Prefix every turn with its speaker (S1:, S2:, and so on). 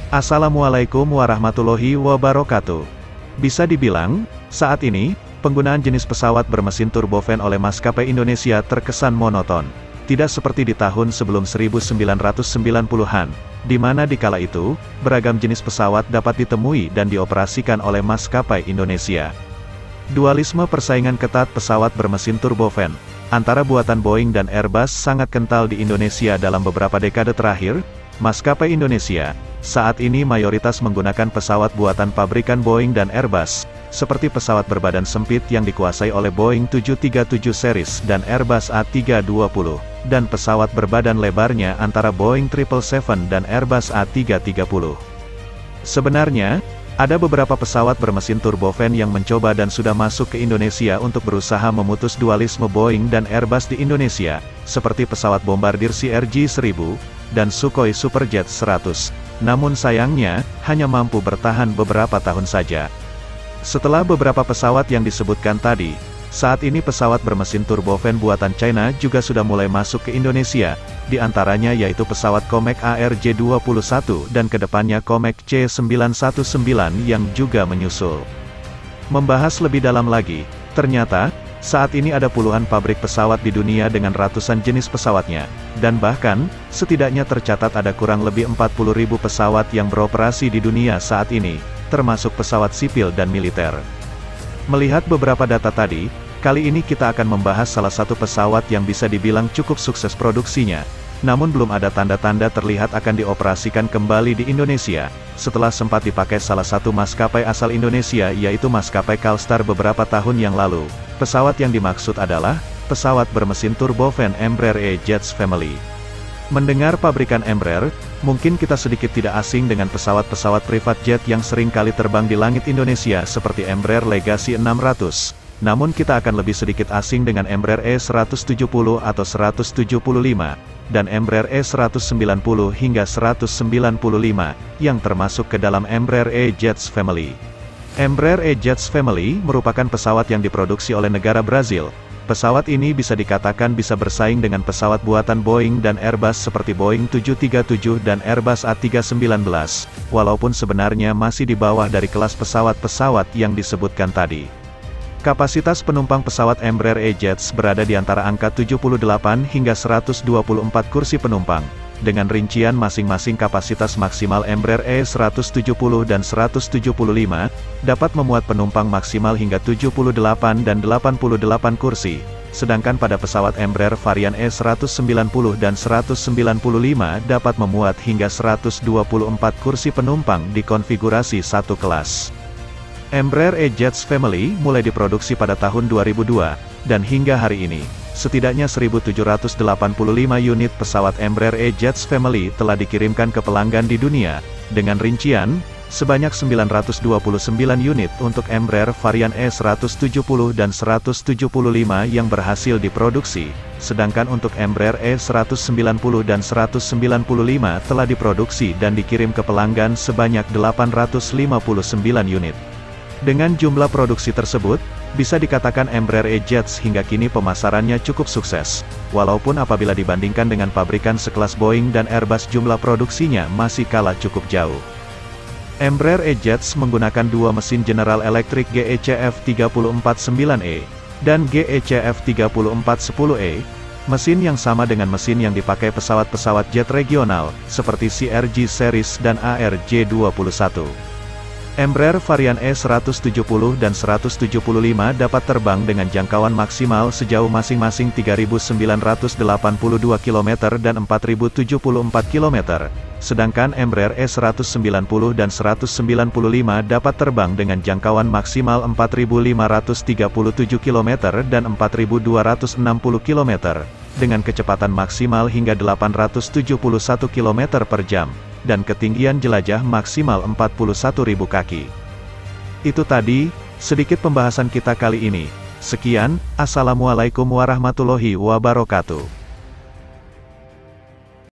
S1: Assalamualaikum warahmatullahi wabarakatuh. Bisa dibilang, saat ini, penggunaan jenis pesawat bermesin turbofan oleh maskapai Indonesia terkesan monoton. Tidak seperti di tahun sebelum 1990-an, di mana di kala itu, beragam jenis pesawat dapat ditemui dan dioperasikan oleh maskapai Indonesia. Dualisme persaingan ketat pesawat bermesin turbofan antara buatan Boeing dan Airbus sangat kental di Indonesia dalam beberapa dekade terakhir. Maskapai Indonesia saat ini mayoritas menggunakan pesawat buatan pabrikan Boeing dan Airbus, seperti pesawat berbadan sempit yang dikuasai oleh Boeing 737 series dan Airbus A320, dan pesawat berbadan lebarnya antara Boeing 777 dan Airbus A330. Sebenarnya, ada beberapa pesawat bermesin turbofan yang mencoba dan sudah masuk ke Indonesia untuk berusaha memutus dualisme Boeing dan Airbus di Indonesia, seperti pesawat bombardir CRJ-1000, dan Sukhoi Superjet 100. Namun sayangnya, hanya mampu bertahan beberapa tahun saja. Setelah beberapa pesawat yang disebutkan tadi, saat ini pesawat bermesin turbofan buatan China juga sudah mulai masuk ke Indonesia, di antaranya yaitu pesawat Comac ARJ21 dan kedepannya Comac C919 yang juga menyusul. Membahas lebih dalam lagi, ternyata, saat ini ada puluhan pabrik pesawat di dunia dengan ratusan jenis pesawatnya, dan bahkan, setidaknya tercatat ada kurang lebih 40.000 pesawat yang beroperasi di dunia saat ini, termasuk pesawat sipil dan militer. Melihat beberapa data tadi, kali ini kita akan membahas salah satu pesawat yang bisa dibilang cukup sukses produksinya, namun belum ada tanda-tanda terlihat akan dioperasikan kembali di Indonesia, setelah sempat dipakai salah satu maskapai asal Indonesia yaitu maskapai Calstar beberapa tahun yang lalu. Pesawat yang dimaksud adalah, pesawat bermesin turbofan Embraer E-Jets Family. Mendengar pabrikan Embraer, mungkin kita sedikit tidak asing dengan pesawat-pesawat privat jet yang sering kali terbang di langit Indonesia seperti Embraer Legacy 600. Namun kita akan lebih sedikit asing dengan Embraer E170 atau 175, dan Embraer E190 hingga 195, yang termasuk ke dalam Embraer E-Jets Family. Embraer E-Jets Family merupakan pesawat yang diproduksi oleh negara Brazil. Pesawat ini bisa dikatakan bisa bersaing dengan pesawat buatan Boeing dan Airbus seperti Boeing 737 dan Airbus A319, walaupun sebenarnya masih di bawah dari kelas pesawat-pesawat yang disebutkan tadi. Kapasitas penumpang pesawat Embraer E-Jets berada di antara angka 78 hingga 124 kursi penumpang, dengan rincian masing-masing kapasitas maksimal Embraer E170 dan 175, dapat memuat penumpang maksimal hingga 78 dan 88 kursi, sedangkan pada pesawat Embraer varian E190 dan 195 dapat memuat hingga 124 kursi penumpang di konfigurasi satu kelas. Embraer E-Jets Family mulai diproduksi pada tahun 2002, dan hingga hari ini, setidaknya 1.785 unit pesawat Embraer E-Jets Family telah dikirimkan ke pelanggan di dunia, dengan rincian, sebanyak 929 unit untuk Embraer varian E170 dan 175 yang berhasil diproduksi, sedangkan untuk Embraer E190 dan 195 telah diproduksi dan dikirim ke pelanggan sebanyak 859 unit. Dengan jumlah produksi tersebut, bisa dikatakan Embraer E-Jets hingga kini pemasarannya cukup sukses, walaupun apabila dibandingkan dengan pabrikan sekelas Boeing dan Airbus jumlah produksinya masih kalah cukup jauh. Embraer E-Jets menggunakan dua mesin General Electric GECF349E dan GECF3410E, mesin yang sama dengan mesin yang dipakai pesawat-pesawat jet regional, seperti CRJ series dan ARJ21. Embraer varian E170 dan 175 dapat terbang dengan jangkauan maksimal sejauh masing-masing 3.982 km dan 4.074 km, sedangkan Embraer E190 dan 195 dapat terbang dengan jangkauan maksimal 4.537 km dan 4.260 km, dengan kecepatan maksimal hingga 871 km per jam. Dan ketinggian jelajah maksimal 41.000 kaki. Itu tadi, sedikit pembahasan kita kali ini. Sekian, Assalamualaikum warahmatullahi wabarakatuh.